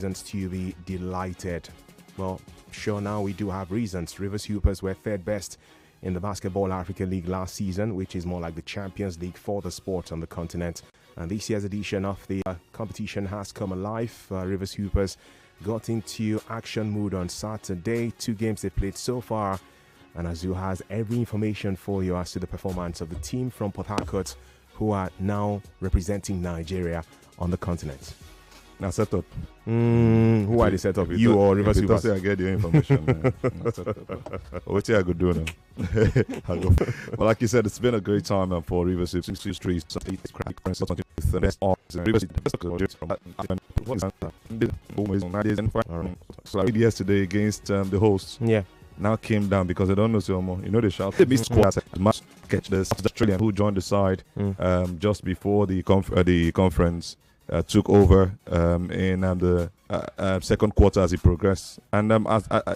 reasons to be delighted. Well, sure, now we do have reasons. Rivers Hoopers were third best in the Basketball Africa League last season, which is more like the Champions League for the sport on the continent. And this year's edition of the competition has come alive. Rivers Hoopers got into action mood on Saturday. 2 games they played so far. And Azu has every information for you as to the performance of the team from Port Harcourt, who are now representing Nigeria on the continent. Now set up. Who are they set up? You or Rivers Hoopers? I get the information. What's I could do now? Well, like you said, it's been a great time for Rivers Hoopers. So yesterday against the hosts. Yeah. Now came down because they don't know so more. You know, they shout. They missed squad match catch the Australian who joined the side just before the conference took over in the second quarter as he progressed. And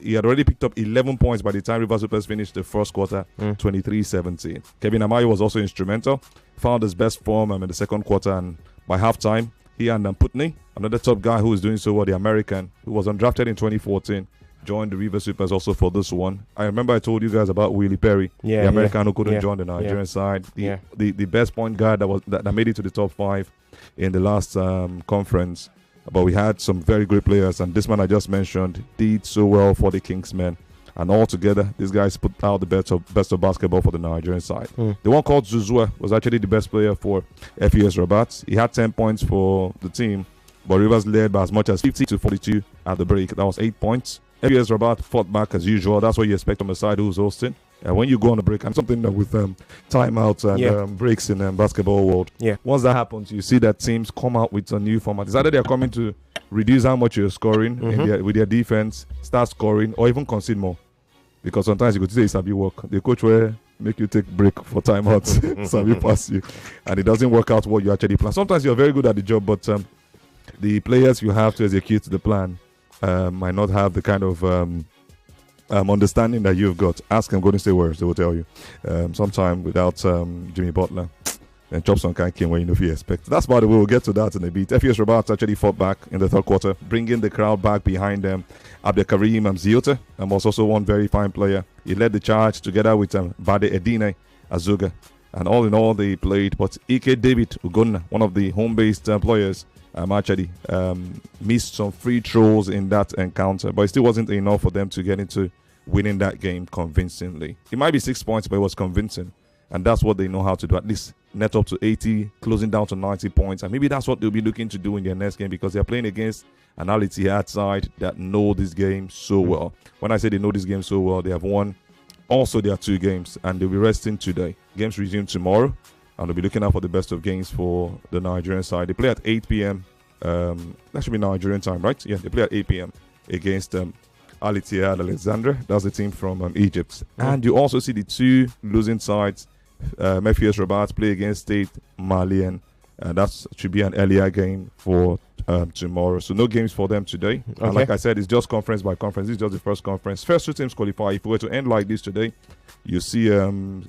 he had already picked up 11 points by the time Rivers Hoopers finished the first quarter, 23-17. Kevin Amayo was also instrumental, found his best form in the second quarter, and by halftime, he and Putney, another top guy who is doing so well, the American, who was undrafted in 2014, joined the Rivers Hoopers also for this one. I remember I told you guys about Willie Perry, the American who couldn't join the Nigerian side. The best point guard that made it to the top 5 in the last conference. But we had some very great players, and this man I just mentioned did so well for the Kingsmen. And altogether, these guys put out the best of basketball for the Nigerian side. The one called Zuzua was actually the best player for FES Rabat. He had 10 points for the team, but Rivers led by as much as 50-42 at the break. That was 8 points. FES Rabat fought back as usual. That's what you expect from the side who's hosting. When you go on a break, and something that with timeouts and breaks in basketball world, once that happens, you see that teams come out with a new format. It's either they're coming to reduce how much you're scoring with their defense, start scoring, or even concede more. Because sometimes you could say it's a work. The coach will make you take break for timeouts, so he pass you, and it doesn't work out what you actually plan. Sometimes you're very good at the job, but the players you have to execute the plan might not have the kind of understanding that you've got. Ask them Golden State Warriors, they will tell you. Sometime without Jimmy Butler, and Chopson can't came when you know if you expect. That's by the way, we'll get to that in a bit. FES Rabat actually fought back in the third quarter, bringing the crowd back behind them. Abdelkarim Ziota was also one very fine player. He led the charge together with Bade Edine Azuga. And all in all, they played. But Ike David Ugonna, one of the home-based players, actually missed some free throws in that encounter, but it still wasn't enough for them to get into winning that game convincingly. It might be 6 points, but it was convincing, and that's what they know how to do, at least net up to 80, closing down to 90 points, and maybe that's what they'll be looking to do in their next game, because they're playing against an Al Ittihad side that know this game so well. When I say they know this game so well, they have won also their 2 games, and they'll be resting today. Games resume tomorrow, and they'll be looking out for the best of games for the Nigerian side. They play at 8 p.m. That should be Nigerian time, right? Yeah, they play at 8 p.m. against Al Ittihad Alexandria. That's the team from Egypt. And you also see the 2 losing sides. FES Rabat play against State Malian. That should be an earlier game for tomorrow. So no games for them today. Okay. And like I said, it's just conference by conference. This is just the first conference. First 2 teams qualify. If we were to end like this today, you see Al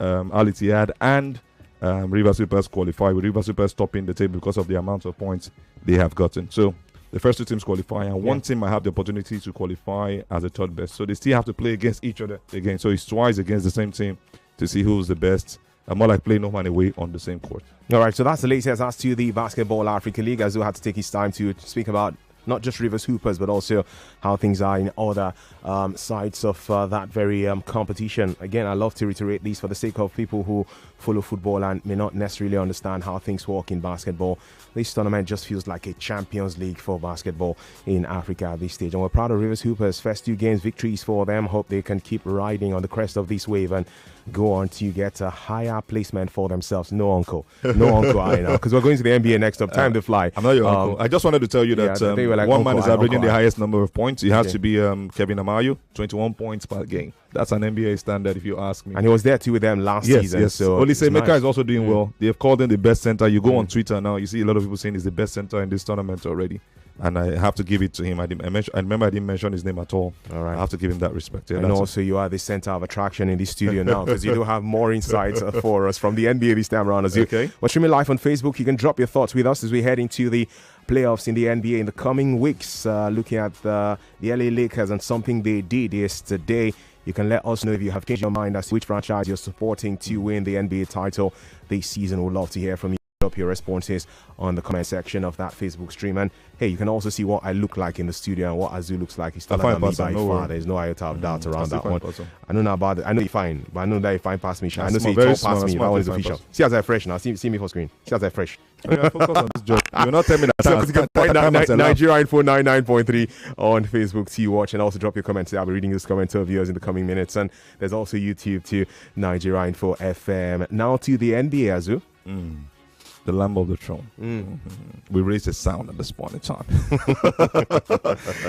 Ittihad and Rivers Hoopers qualify, with Rivers Hoopers topping the table because of the amount of points they have gotten. So the first 2 teams qualify, and one team might have the opportunity to qualify as a third best. So they still have to play against each other again. So it's twice against the same team to see who's the best. More like playing home and away on the same court. All right, so that's the latest as to the Basketball Africa League. Azu had to take his time to speak about not just Rivers Hoopers, but also how things are in other sides of that very competition. Again, I love to reiterate these for the sake of people who follow football and may not necessarily understand how things work in basketball. This tournament just feels like a Champions League for basketball in Africa at this stage. And we're proud of Rivers Hoopers. First 2 games, victories for them. Hope they can keep riding on the crest of this wave and go on to get a higher placement for themselves. No uncle, I know, because we're going to the NBA next up. Time to fly. I'm not your uncle. I just wanted to tell you that like one man is averaging the highest number of points. He has to be Kevin Amayo, 21 points per game. That's an NBA standard, if you ask me. And he was there too with them last season. Yes. So Olise Meka is also doing well. They have called him the best center. You go on Twitter now, you see a lot of people saying he's the best center in this tournament already. and I have to give it to him. I remember I didn't mention his name at all. All right. I have to give him that respect. Yeah, and also, you are the center of attraction in the studio now because you do have more insights for us from the NBA this time around. We're streaming live on Facebook. You can drop your thoughts with us as we head into the playoffs in the NBA in the coming weeks. Looking at the LA Lakers and something they did yesterday. You can let us know if you have changed your mind as to which franchise you're supporting to win the NBA title this season. We'd love to hear from you. Up your responses on the comment section of that Facebook stream. And hey, you can also see what I look like in the studio and what Azu looks like. He's taller than me by far. There's no iota of doubt around that one. I know now about it. I know you're fine, but I know that you're fine past me. I know you're tall past me. That one is official. See as I fresh now. See me for screen. See as I fresh. Focus on this job. You're not telling me that. Nigeria Info 99.3 on Facebook to watch, and also drop your comments. I'll be reading those comments of yours in the coming minutes. And there's also YouTube to Nigeria Info FM. Now to the NBA, Azu. The Lamb of the Throne. We raise a sound at this point in time.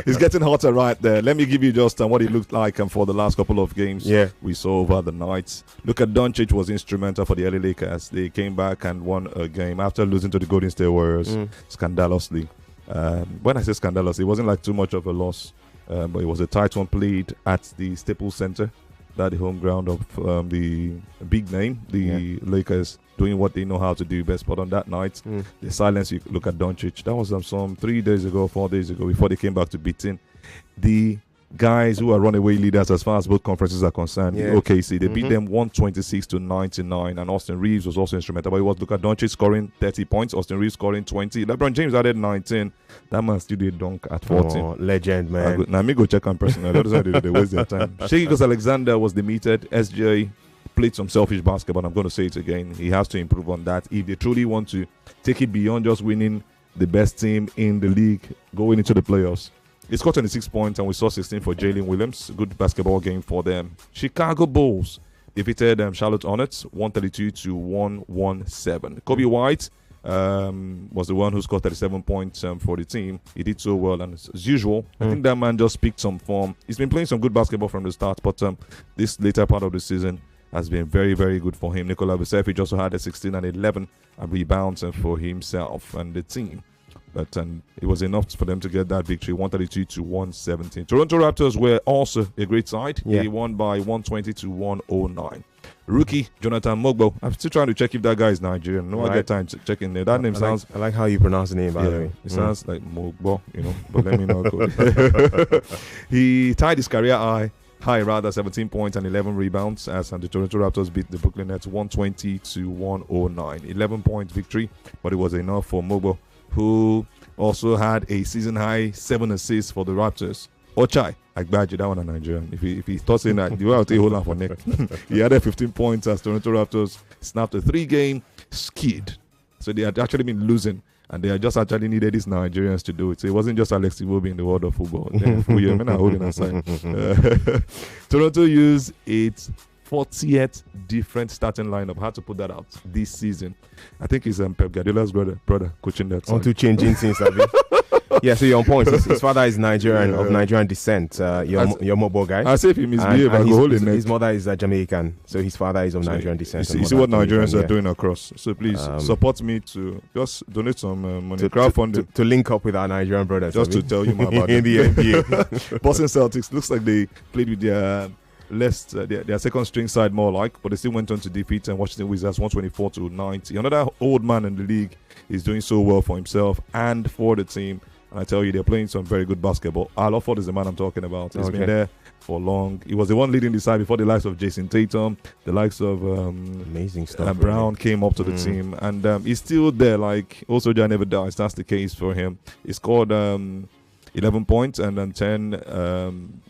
It's getting hotter right there. Let me give you just what it looked like for the last couple of games we saw over the night. Look at Doncic was instrumental for the LA Lakers. They came back and won a game after losing to the Golden State Warriors scandalously. When I say scandalous, it wasn't like too much of a loss, but it was a tight one played at the Staples Center. That the home ground of the big name, the Lakers, doing what they know how to do best. But on that night, the silence, you look at Doncic. That was some 4 days ago, before they came back to beating the guys who are runaway leaders as far as both conferences are concerned. OKC, they beat them 126 to 99, and Austin Reeves was also instrumental. But it was Luka Doncic scoring 30 points, Austin Reeves scoring 20. LeBron James added 19. That man still did dunk at 14. Oh, legend, man. Now me go check on personal. That doesn't they waste their time. Shea Alexander was demeted. SJ played some selfish basketball. I'm going to say it again. He has to improve on that if they truly want to take it beyond just winning the best team in the league going into the playoffs. He scored 26 points, and we saw 16 for Jalen Williams. Good basketball game for them. Chicago Bulls defeated Charlotte Hornets 132 to 117. Kobe White was the one who scored 37 points for the team. He did so well, and as usual, I think that man just picked some form. He's been playing some good basketball from the start, but this later part of the season has been very, very good for him. Nikola Vucevic also had a 16 and 11 rebounds for himself and the team. But it was enough for them to get that victory, 132 to 117. Toronto Raptors were also a great side. They won by 120 to 109. Rookie Jonathan Mogbo. I'm still trying to check if that guy is Nigerian. I get time to check in there. That name sounds... I like how you pronounce the name, by the way. It sounds like Mogbo, but let me know. He tied his career high, 17 points and 11 rebounds as the Toronto Raptors beat the Brooklyn Nets 120 to 109. 11-point victory, but it was enough for Mogbo, who also had a season-high 7 assists for the Raptors. Ochai, I badge you, that one a Nigerian. If he thought saying that, you have to hold on for neck. He added 15 points as Toronto Raptors snapped a 3-game skid. So they had actually been losing, and they had just actually needed these Nigerians to do it. So it wasn't just Alex Iwobi in the world of football. Men are holding aside. Toronto used its 40th different starting lineup. Had to put that out this season. I think it's Pep Guardiola's brother coaching that. On to changing things, have you? Yeah, so you're on point. His father is Nigerian, of Nigerian descent. You're mobile guy. I say if he misbehave, I go hold him. His mother is Jamaican, so his father is of Nigerian descent. You see what Nigerians are doing across. So please support me to just donate some money, crowdfunding to link up with our Nigerian brothers. Just to tell you more about in the NBA. Boston Celtics looks like they played with their second string side more like, but they still went on to defeat Washington Wizards 124 to 90. Another old man in the league is doing so well for himself and for the team. And I tell you, they're playing some very good basketball. Al Horford is the man I'm talking about. He's been there for long. He was the one leading the side before the likes of Jason Tatum, the likes of amazing stuff. Brown came up to the team, and he's still there. Like also, John never dies. That's the case for him. He scored 11 points and then 10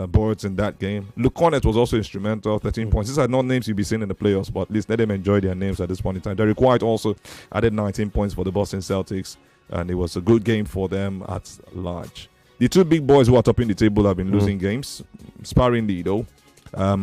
boards in that game. Luke Cornett was also instrumental, 13 points. These are not names you'll be seeing in the playoffs, but at least let them enjoy their names at this point in time. Derek White also added 19 points for the Boston Celtics, and it was a good game for them at large. The two big boys who are topping the table have been losing games, sparingly though.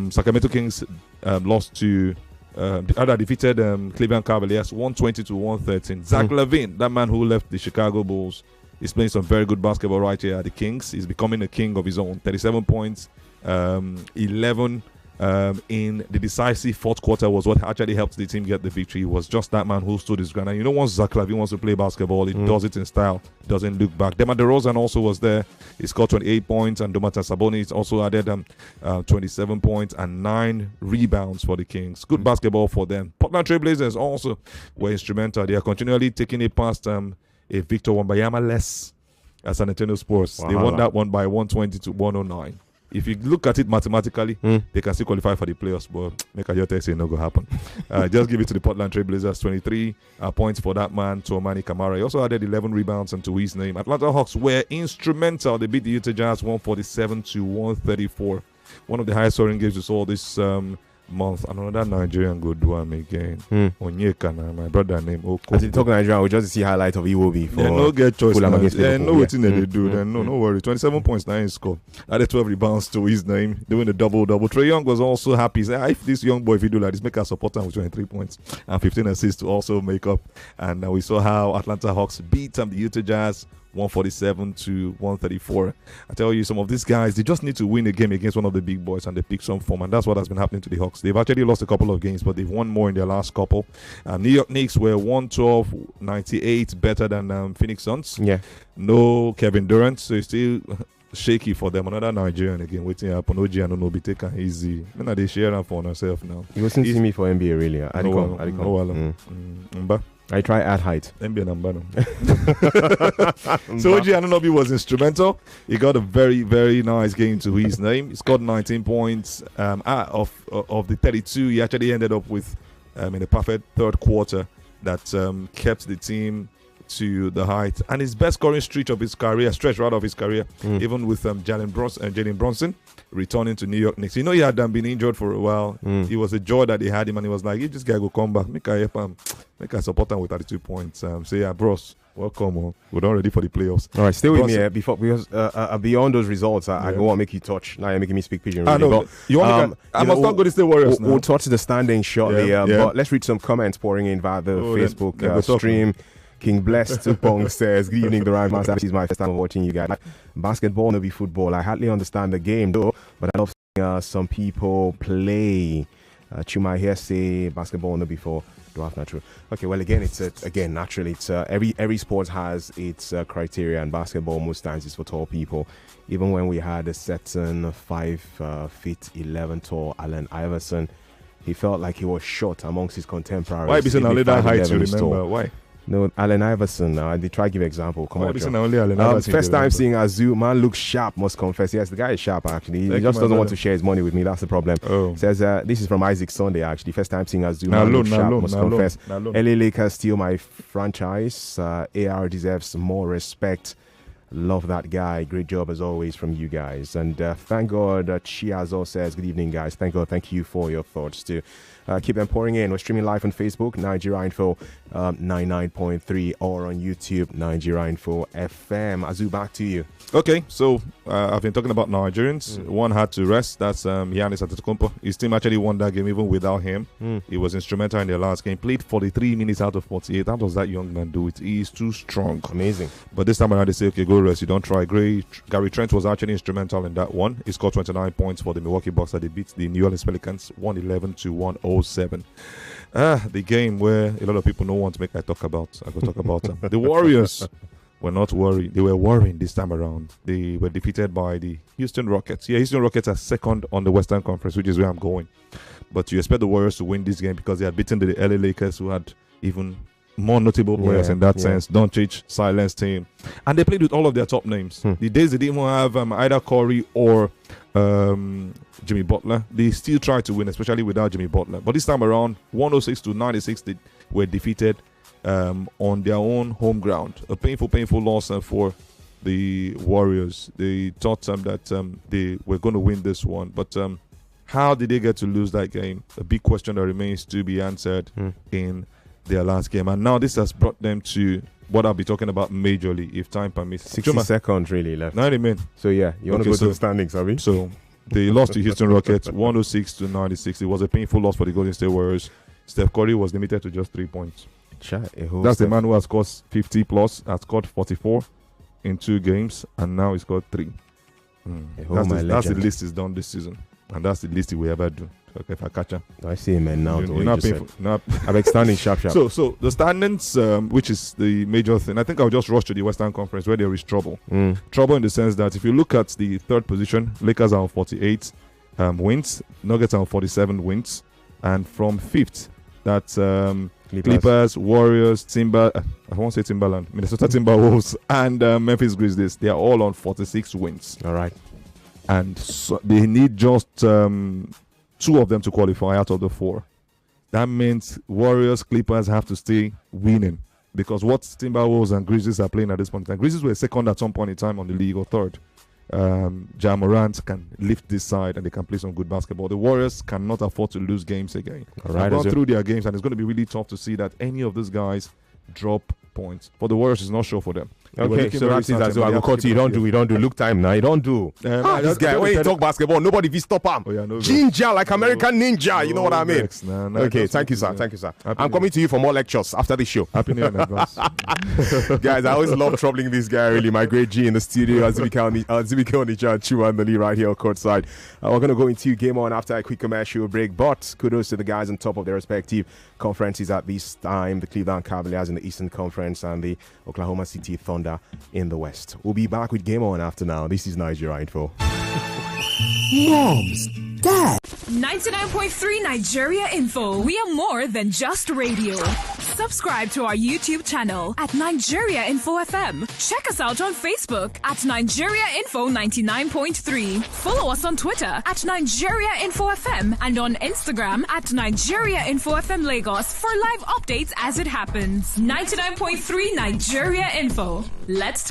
Sacramento Kings lost to defeated Cleveland Cavaliers 120 to 113. Zach LaVine, that man who left the Chicago Bulls, is playing some very good basketball right here at the Kings. He's becoming a king of his own. 37 points, 11 in the decisive fourth quarter was what actually helped the team get the victory. It was just that man who stood his ground. And you know, once Zach Lavine wants to play basketball, he does it in style, doesn't look back. DeMar DeRozan also was there. He scored 28 points, and Domantas Sabonis also added 27 points and 9 rebounds for the Kings. Good basketball for them. Portland Trail Blazers also were instrumental. They are continually taking it past a Victor Wembanyama-less at San Antonio Spurs. Wow. They won that one by 120 to 109. If you look at it mathematically, they can still qualify for the playoffs, but make a test say no go happen. Just give it to the Portland Trail Blazers. 23 points for that man, Toumani Camara. He also added 11 rebounds into his name. Atlanta Hawks were instrumental. They beat the Utah Jazz 147 to 134. One of the highest scoring games we saw this month. Another Nigerian good one again. Onyeka, my brother named Oko. As you talk Nigerian, we just see highlight of Iwobi for no get choice. They know what they do. No worry. 27 points, 9 score. Added 12 rebounds to his name, doing the double-double. Trae Young was also happy. He said, if this young boy, if he do like this, make us support him with 23 points and 15 assists to also make up. And we saw how Atlanta Hawks beat the Utah Jazz 147 to 134. I tell you, some of these guys, they just need to win a game against one of the big boys and they pick some form, and that's what has been happening to the Hawks. They've actually lost a couple of games, but they've won more in their last couple. New York Knicks were 112-98 better than Phoenix Suns. Yeah. No Kevin Durant, so it's still shaky for them. Another Nigerian again waiting upon OG and no be taken easy. They share for herself now. You wasn't see me for NBA really. I try at height. NBA number. So OG Anunoby was instrumental. He got a very, very nice game to his name. He scored 19 points out of the 32. He actually ended up with in a perfect third quarter that kept the team to the height, and his best scoring stretch of his career, even with Jalen Brunson returning to New York Knicks. You know, he had been injured for a while. It was a joy that they had him, and he was like, if this guy will come back, make I support him with 32 points. Say, yeah, bros, welcome on. We're not ready for the playoffs. All right, stay with me because beyond those results, I go on make you touch. Now you're making me speak pigeon. Really. But, I must not go to State Warriors now. We'll touch the standings shortly, but let's read some comments pouring in via the Facebook stream. King Blessed Tupong says, good evening, the Rhyme Master. This is my first time watching you guys. Basketball, no be football. I hardly understand the game though, but I love seeing some people play. Chuma here say basketball, no before. Dwarf natural. Okay, well again, naturally, it's every sport has its criteria, and basketball most times is for tall people. Even when we had a certain 5'11" tall Allen Iverson, he felt like he was short amongst his contemporaries. Why be saying only that height? You remember why? No, Allen Iverson. They try to give example. Come on, Iverson first time seeing Azu, man looks sharp. Must confess, yes, the guy is sharp. Actually, he just doesn't want to share his money with me. That's the problem. Says this is from Isaac Sunday. Actually, first time seeing Azu, man looks sharp. Must confess. LA Lakers steal my franchise. AR deserves more respect. Love that guy. Great job as always from you guys. And thank God, Chiazo says, good evening, guys. Thank God. Thank you for your thoughts too. Keep them pouring in. We're streaming live on Facebook, Nigeria Info 99.3, or on YouTube, Nigeria Info FM. Azu, back to you. Okay, so I've been talking about Nigerians. One had to rest. That's Giannis Antetokounmpo. His team actually won that game even without him. He was instrumental in their last game. Played 43 minutes out of 48. How does that young man do it? He is too strong. Amazing. But this time around, they say, okay, go rest. You don't try. Gary Trent was actually instrumental in that one. He scored 29 points for the Milwaukee Bucks that they beat the New Orleans Pelicans 111 to 107. The game where a lot of people don't want to make I talk about. I go talk about them. The Warriors were not worried. They were worrying this time around. They were defeated by the Houston Rockets. Yeah, Houston Rockets are second on the Western Conference, which is where I'm going. But you expect the Warriors to win this game because they had beaten the LA Lakers, who had even more notable players in that sense. Doncic silenced him. And they played with all of their top names. The days they didn't even have either Curry or Jimmy Butler, they still tried to win, especially without Jimmy Butler. But this time around, 106 to 96, they were defeated on their own home ground. A painful loss for the Warriors. They thought that they were going to win this one. But how did they get to lose that game? A big question that remains to be answered in their last game. And now this has brought them to what I'll be talking about majorly, if time permits. 60 seconds really left. 90 minutes. So yeah, you want to go to the standings, have we? So they lost to Houston Rockets 106 to 96. It was a painful loss for the Golden State Warriors. Steph Curry was limited to just 3 points. That's the man who has scored 50 plus, has scored 44 in 2 games, and now he's got 3. That's the list is done this season. and that's the least he will ever do. Okay, if I catch him. I see him, man. Now, you're not paying I'm extending sharp. So the standings, which is the major thing, I think I'll just rush to the Western Conference where there is trouble. Trouble in the sense that if you look at the third position, Lakers are on 48 wins, Nuggets are on 47 wins, and from fifth, that's Clippers, Warriors, I won't say Timberland, Minnesota Timberwolves, and Memphis Grizzlies. They are all on 46 wins. All right, and so they need just 2 of them to qualify out of the 4. That means Warriors, Clippers have to stay winning, because what Timberwolves and Grizzlies are playing at this point in time. Grizzlies were second at some point in time on the league, or third. Ja Morant can lift this side and they can play some good basketball. The Warriors cannot afford to lose games again. All right, they've gone through their games, and it's going to be really tough to see that any of these guys drop points. For the Warriors, it's not sure for them. Okay, so that is as well. I will cut you. You don't do. Look time now. You don't do. This guy, when you talk basketball, nobody will stop him. Oh, yeah, no Ginger, like American Ninja. You know what I mean? Okay, thank you, sir. Thank you, sir. I'm coming to you for more lectures after the show. Happy New Year in advance. Guys, I always love troubling this guy, really. My great G in the studio, Azubike Onitsha and Chua and the Lee right here on courtside. We're going to go into game on after a quick commercial break, but kudos to the guys on top of their respective conferences at this time. The Cleveland Cavaliers in the Eastern Conference and the Oklahoma City Thunder in the West. We'll be back with Game On after now. This is Nigeria Info. Moms, Dad. 99.3 Nigeria Info. We are more than just radio. Subscribe to our YouTube channel at Nigeria Info FM. Check us out on Facebook at Nigeria Info 99.3. Follow us on Twitter at Nigeria Info FM and on Instagram at Nigeria Info FM Lagos for live updates as it happens. 99.3 Nigeria Info. Let's